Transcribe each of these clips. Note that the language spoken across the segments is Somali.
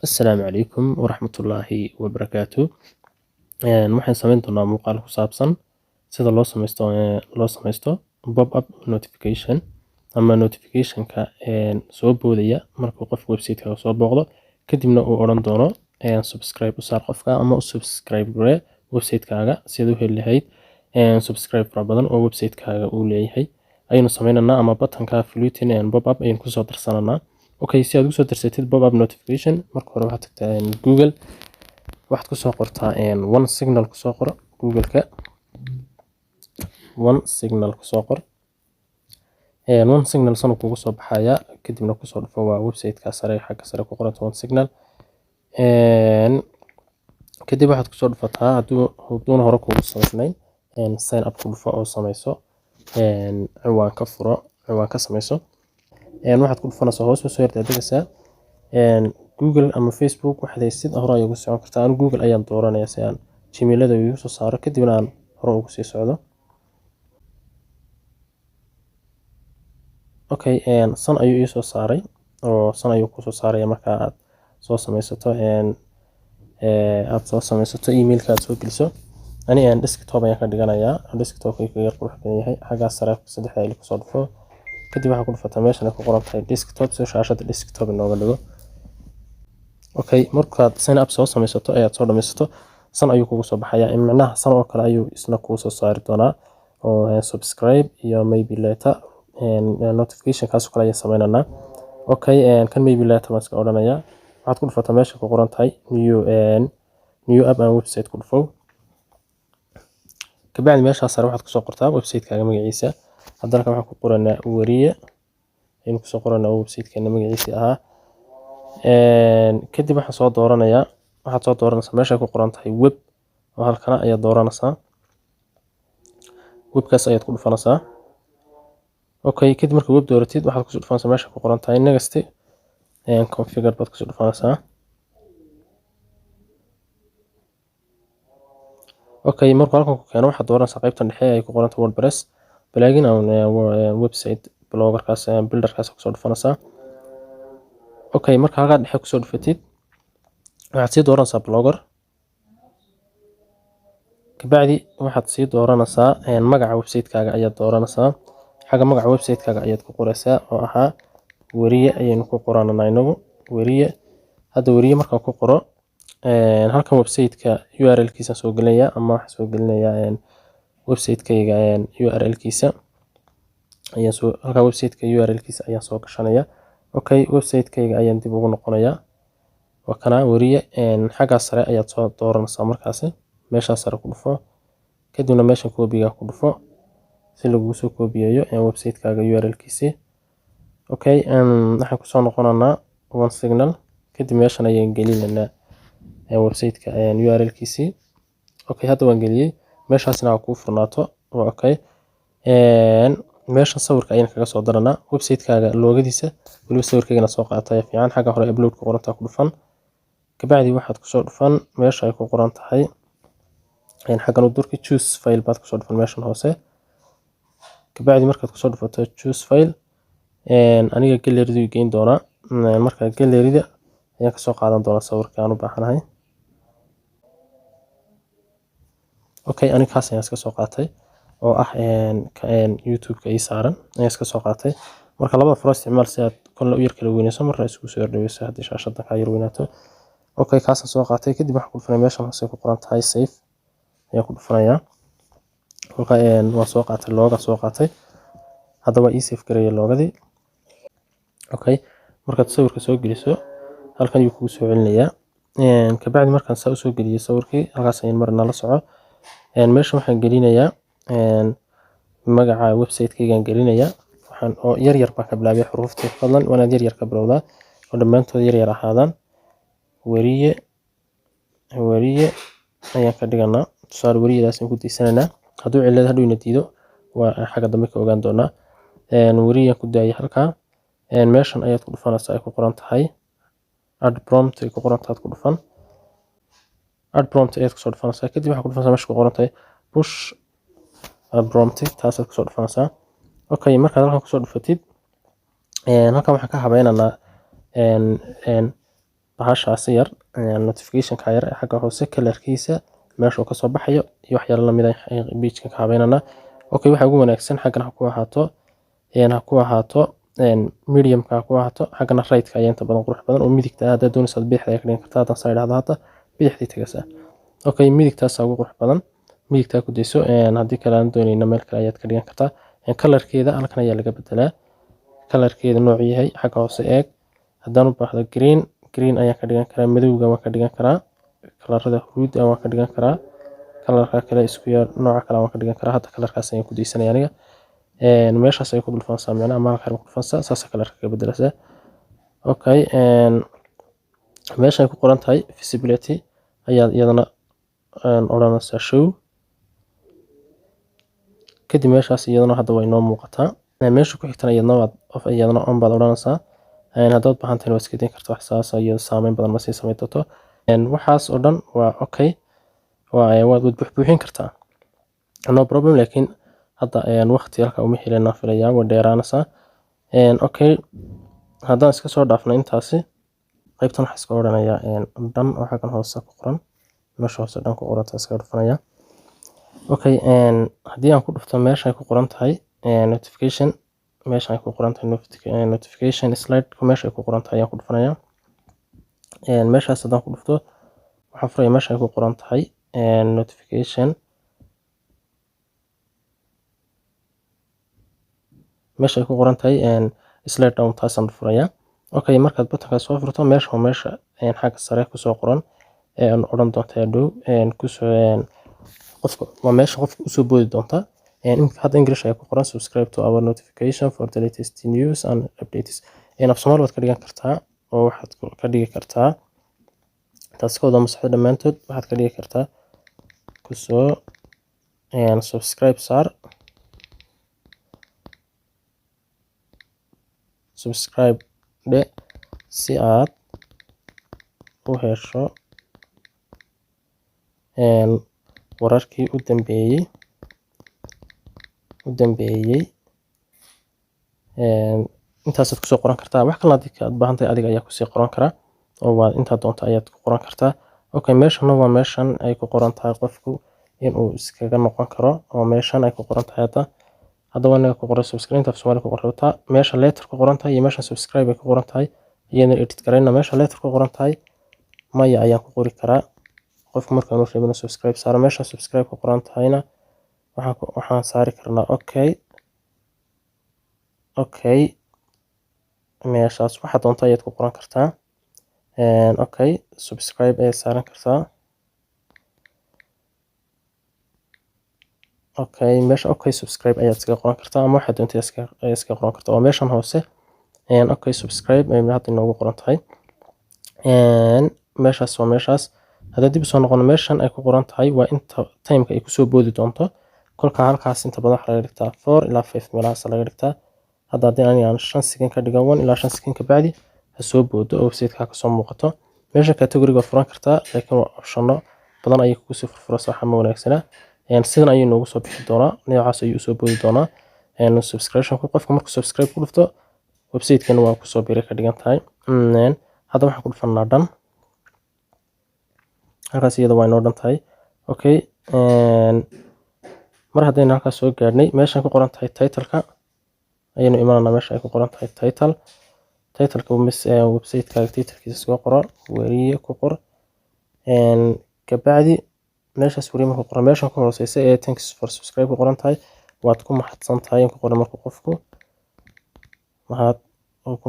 Assalaamu calaykum waraxmatullaahi wabarakaatu. Waxaan samayn doonaa muuqaal ku saabsan sida loo samaysto pop-up notification ama notification-ka soo boodaya markuu qof website-ka soo booqdo kadibna uu odhan doono subscribe u saar qofka ama u subscribe garee website-kaaga si aad u heli lahayd subscribe fara badan oo website-kaaga uu leeyahay ayaynu sameynaynaa ama buttonka fluting pop-up ayaynu kusoo darsananaa. Okay, si aad ugu soo darsatid pop-up notification marka hore waxaad tagtaa Google waxaad ku soo qortaa one signal ku soo qor Google-ka one signal ku soo qor one signal sano kugu soo baxaya kadibna ku soo dhufo waa website-ka sare xagga sare ku qoran one signal kadib waxaad ku soo dhufataa hadduu hore kugu samaysnayn sign up ku dhufo oo samayso ciwaan ka furo ciwaan ka samayso waxaad ku dhufanaysaa hoos soo yardaadagaysaa Google ama Facebook waxaad haysid hore ayaad ugu socon kartaa. Aan Google ayaan dooranayaa si aan Gmail-ada ugu soo saaro kadibna aan hore ugu sii socdo. Okay, san ayuu ii soo saaray oo san ayuu ku soo saaraya marka aad soo samaysato email-ka aad soo geliso. Ani desktop ayaan ka dhiganayaa desktop-ka yar qurux badan yahay xagga sare saddexda ay ku soo dhufo kadib waxaad ku dhufataa meeshan ay ku qoran tahay desktop soo shaashada desktop inooga dhigo. Okay, markaad sign up soo samaysato ayaad soo dhamaysato san ayuu kugu soo baxayaa macnaha san oo kale ayuu isna kugu soo saari doonaa oo subscribe iyo maybe later notification kaas oo kale ayaan sameynaa. Okay, kan maybe later waan iska odhanayaa waxaad ku dhufataa meesha ku qoran tahay new app and website ku dhufo kabacdi meesha sare waxaad ku soo qortaa website-kaaga magaciisa haddana waxaan ku qoranaa wariye aynu ku soo qoranaa website-keena magaciisa ahaa kadib waxaan soo dooranayaa waxaad soo dooranaysaa meesha ku qoran tahay web oo halkana ayaad dooranaysaa webkaas ayaad ku dhufanaysaa. Okay, kadib marka web dooratid waxaad ku dhufanaysaa meesha ku qoran tahay next configure baad ku dhufanaysaa. Okay, marka halkan ku keeno waxaad dooranaysaa qaybtan dhexe ay ku qoran tahay WordPress plugin ama website blogger-kaas builder-kaas ku soo dhufanaysaa. Okay, marka halka dhexe ku soo dhufatid waxaad sii dooranaysaa blogger kabacdi waxaad sii dooranaysaa magaca website-kaaga ayaad dooranaysaa xagga magaca website-kaaga ayaad ku qoraysaa oo ahaa wariye ayaynu ku qoranaa inagu wariye. Hadda wariye markaan ku qoro halkan website-ka URL-kiisa soo gelinaya ama waxa soo gelinaya website-kayga URL-kiisa ayaan soo halka website-ka URL-kiisa ayaan soo gashanaya. Okay, website-kayga ayaan dib ugu noqonayaa waa kana wariye xagga sare ayaad soo dooranaysaa markaas meesha sare ku dhufo kadibna meesha copy-ga ku dhufo si lagu soo copy-yeeyo website-kaaga URL-kiisa. Okay, waxaan ku soo noqonaynaa one signal kadib meeshan ayaan gelinaynaa website-ka URL-kiisa. Okay, hadda waan geliyay meeshaasna ku furnaato okay meesha sawirka ayaan kaga soo daranaa website-kaaga loogadiisa waliba sawirkeena soo qaatay fiican xagga hore upload ku qoran tahay ku dhufan kabacdi waxaad ku soo dhufan meesha ay ku qoran tahay xaggan u durki choose file baad ku soo dhufan meeshan hoose kabacdi markaad ku soo dhufato choose file aniga gallery-da geyn doona marka gallery-da ayaan ka soo qaadan doonaa sawirka aan u baahanahay. Okay, aniga kaas ayaan iska soo qaatay oo ah YouTube-ka ay saaran ayaan iska soo qaatay marka labada faro isticmaal si aad kala u yar kala weynayso marna isku soo yardhaweyso haddii shaashada ka yar weynaato. Okay, kaas soo qaatay kadib waxaan ku dhufanay meeshan hoose ku qoran tahay save ayaan ku dhufanayaa. Okay, waan soo qaatay looga soo qaatay hadda waa ii save gareeyay loogadii. Okay, markaad sawirka soo geliso halkan ayuu kugu soo celinayaa kabacdi markaan saa u soo geliyay sawirkii halkaas ayaan marna la soco meesha waxaan gelinayaa magaca website-kaygaan gelinayaa waxaan oo yar yar baan ka bilaabay xuruufta fadlan waana yar yar ka bilowdaa oo dhammaantood yar yar ahaadaan wariye ayaan ka dhiganaa tusaale wariyadaas aan ku diisananaa hadduu cilad hadhow ina diido waa xagga dambe ka ogaan doonaa wariye ku daayay halka meeshan ayaad ku dhufanaysaa ay ku qoran tahay add prompt ay ku qoran tahay ku dhufan add prompt ayaad ku soo dhufanaysaa kadib waxaad ku dhufanaysaa meesha ku qoran tahay push add prompt taasaad ku soo dhufanaysaa. Okay, markaad halkan ku soo dhufatid halkan waxaan ka habaynaynaa bahashaas yar notification ka yar xagga hoose kalarkiisa meesha uu ka soo baxayo iyo wax yar la mid ah page-ka ka habeynana okay waxa ugu wanaagsan xaggan ha ku ahaato medium ka ku ahaato xaggana right ka ayaa inta badan qurux badan oo midigta ah haddaad doonayso bidixda ayaa ka dhigan kartaa haddaan saa idhaahdo hadda bidixdii tagaysaa okay midigtaas ugu qurux badan midigtaa ku dayso haddii kale aan doonayna meel kale ayaad ka dhigan kartaa kalarkeeda halkan ayaa laga bedelaa kalarkeeda noocu yahay xagga hoose eeg haddaan u baahdo green ayaan ka dhigan karaa madowga waan ka dhigan karaa kalarada huruud waan ka dhigan karaa kalarka kale isku yar nooca kale waan ka dhigan karaa hadda kalarkaas ayaan ku daysanaya aniga meeshaas ay ku dhulfanaysaa macnaha maalka ku dhulfanaysaa saas kalarka ka bedelaysaa okay meesha ay ku qoran tahay visibility ayaad iyadana odhanaysaa show kadib meeshaas iyadana hadda way noo muuqataa meesha ku xigtana iyadana on baad odhanaysaa haddaad baahantahay waad iska dayn kartaa wax saas iyo saameyn badan ma sii samayn doonto waxaas oo dhan waa okay waad buuxbuuxin kartaa no problem laakiin hadda waqti halka uma helena filayaa way dheeraanaysaa okay haddaan iska soo dhaafno intaasi qaybtan waxaa iska odhanayaa dhan oo xaggan hoose ku qoran meesha hoose dhan ku qoranta iska dhufanaya okay haddii aan ku dhufto meesha ay ku qoran tahay notification meesha ay ku qoran tahay notification slide meesha ay ku qoran tahay ayaan ku dhufanaya meeshaas haddaan ku dhufto waxaan furaya meesha ay ku qoran tahay notification meesha ay ku qoran tahay slide down taasaan furaya okay markaad buttonka soo furto meesha xagga sare kusoo qoran odhan doonta dhow qofka waa meesha qofka usoo boodi doonta hadda English ayaa ku qoran subscribe to our notification for the latest news and updates af Soomaali waad ka dhigan kartaa oo waxaad ka dhigi kartaa taas kooda masaxda dhammaantood waxaad ka dhigi kartaa kusoo subscribe saar subscribe dhe si aad u hesho wararkii u dambeeyay intaasaad kusoo qoran kartaa wax kale haddii aad baahan tahay adiga ayaa kusii qoran karaa oo waa intaa doonta ayaad ku qoran kartaa okay meeshana waa meeshan ay ku qoran tahay qofku inuu iskaga noqon karo oo meeshan ay ku qoran tahay hadda waa inaga ku qoran subscribe af Soomaali ku qorata meesha letter ku qoran tahay iyo meesha subscribe ay ku qoran tahay iyana edit gareyna meesha letter ku qoran tahay maya ayaan ku qori karaa qofku marka uu sheegay subscribe saar meesha subscribe ku qoran tahayna waxaan saari karnaa okay meeshaas waxa doonta ayaad ku qoran kartaa okay subscribe ay saaran kartaa okay meesha okay subscribe ayaad iska qoran kartaa ama waxa doonta iska qoran kartaa oo meeshan hoose okay subscribe ay hadda inoogu qoran tahay meeshaas waa meeshaas hadda dib soo noqon meeshan ay ku qoran tahay waa inta time-ka ay kusoo boodi doonto kolka halkaas inta badan waxa laga dhigtaa 4 ilaa 5 meelahaas laga dhigtaa hadda haddii aan 5 second ka dhigo 1 ilaa 5 second ka bacdi ha soo boodo oo website-ka ka soo muuqato meesha category-ga furan kartaa laakiin waa optionno badan ayay ku soo furfuraysaa waxa ma wanaagsana sidan ayuu noogu soo bixi doonaa noocaas ayuu soo boodi doonaa subscription qofka markuu subscribe ku dhufto website-kan waa ku soo biiray ka dhigan tahay hadda waxaan ku dhufanaa dhan halkaas iyada waa inoo dhan tahay okay mar haddayna halkaas soo gaadhnay meeshan ku qoran tahay title-ka ayaynu imaanaa meesha ay ku qoran tahay title-ka website-kaaga title-kiisa soo qoro weriye ku qor kabacdi meeshaas weriye ku qoran meeshan ku hooseysa ee thanks for subscribe ku qoran tahay waad ku mahadsan tahay ku qoran markuu qofku ku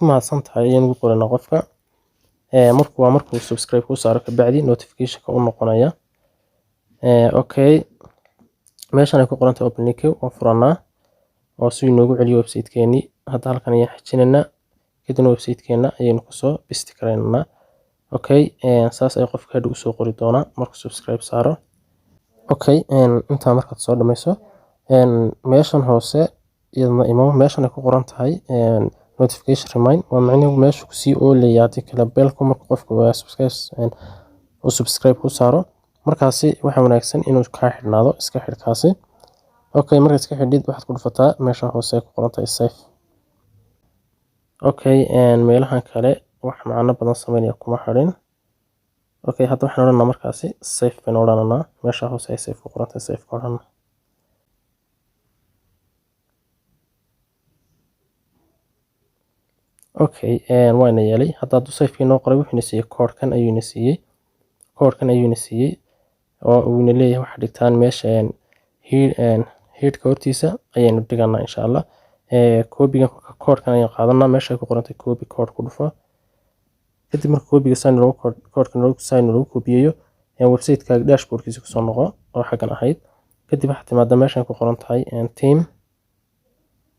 mahadsan tahay ayaan ugu qoranaa qofka markuu subscribe ku saaro kabacdi notification-ka u noqonaya okay meeshan ay ku qoran tahay open link oo furanaa oo si inoogu celiyo website-keeni hadda halkan ayaan xijinaynaa kadibna website-keena ayaynu kusoo bisti karaynaa okay saas ay qofka hadda usoo qori doonaa markuu subscribe saaro okay intaa markaad soo dhamayso meeshan hoose iyadana imo meeshan ay ku qoran tahay notification remind waa macnaheedu meesha ku sii ooleeyaa hadii kale beelku marka qofku subscribe ku saaro markaasi waxa wanaagsan inuu ka xidhnaado iska xidhkaasi okay marka iska xidhid waxaad ku dhufataa meesha hoose ku qoran tahay save okay meelahan kale wax macno badan sameynaya kuma xarin. okay hadda waxaan odhanaa markaasi save baan odhanaa meesha hoose ay save ku qoran tahay save ka odhanaa. okay waana yeelay hadda hadduu safekii noo qoray wuxuuna siiyey koodhkan ayuuna siiyey oo uuna leeyahay waxaa dhigtaan meesha headka hortiisa ayaynu dhiganaa insha allah. koobigan koodhkan ayaan qaadanaa meesha ay ku qorantay koobi koodh ku dhufo. kadib marka koobiga koodhka lagu koobiyeeyo website-kaaga dashboardkiisa kusoo noqo oo xaggan ahayd. kadib waxaad timaada meeshan ku qoran tahay team.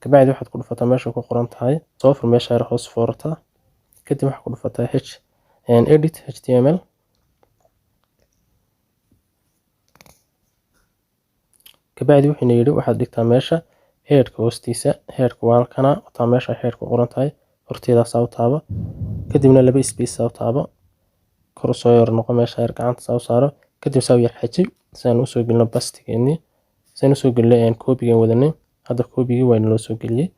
kabacdi waxaad ku dhufataa meesha ku qoran tahay software meesha yar hoos foorata. kadib waxaad ku dhufataa edit html. kabacdi wuxuuna yidhi waxaad dhigtaa meesha headka hoostiisa. headka waa halkana wataa meesha headka qoran tahay horteedaas u taabo. kadibna laba space u taabo kor soo yar noqo meesha yar gacanta saa u saaro. kadib saa u yar xaji saan u soo gelino bastigeennii saan u soo gelino koobigan wadanay. hadda koobigii waa loo soo geliyey.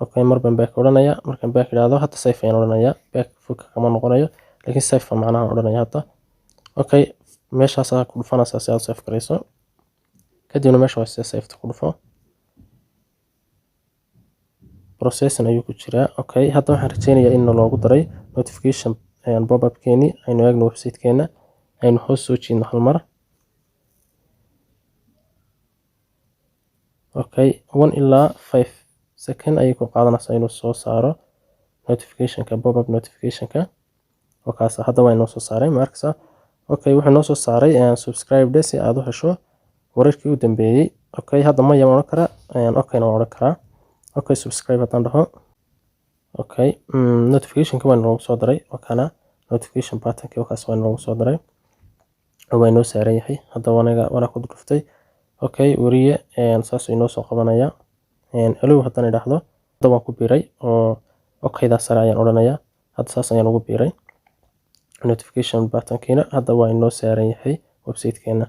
okay marban back odhanaya markan back idhaahdo hadda safe ayaan odhanaya back fog kama noqonayo laakiin safe macnaha odhanaya hadda. okay meeshaas ku dhufanaysaa si aad safe garayso. kadibna meesha waa safe ku dhufo. processing ayuu ku jiraa. okay hadda waxaan rajeynayaa in loogu daray notification pop-up keeni aynu eegno website-keena aynu hoos soo jiidno hal mar. okay 1 ilaa 5 second ayay ku qaadanaysaa inuu soo saaro notificationka pop-up notificationka. wakaas hadda waa inoo soo saaray markasa. okay wuxuu noo soo saaray subscribe si aad u hesho wararkii u dambeeyay. okay hadda ma yama odhan karaa okay na odhan karaa. okay subscribe haddaan dhaho. okay notificationka waa inoogu soo daray wakana notification buttonki wakaas waa inoogu soo daray waa inoo saaran yahay. hadda wana ku dhuftay. okay wariye saas inoo soo qabanaya alow haddaan idhaahdo hadda waan ku biiray oo okaydaa sare ayaan odhanayaa. hadda saas ayaan ugu biiray notification buttonkiina hadda waa inoo saaran yahay website-keena.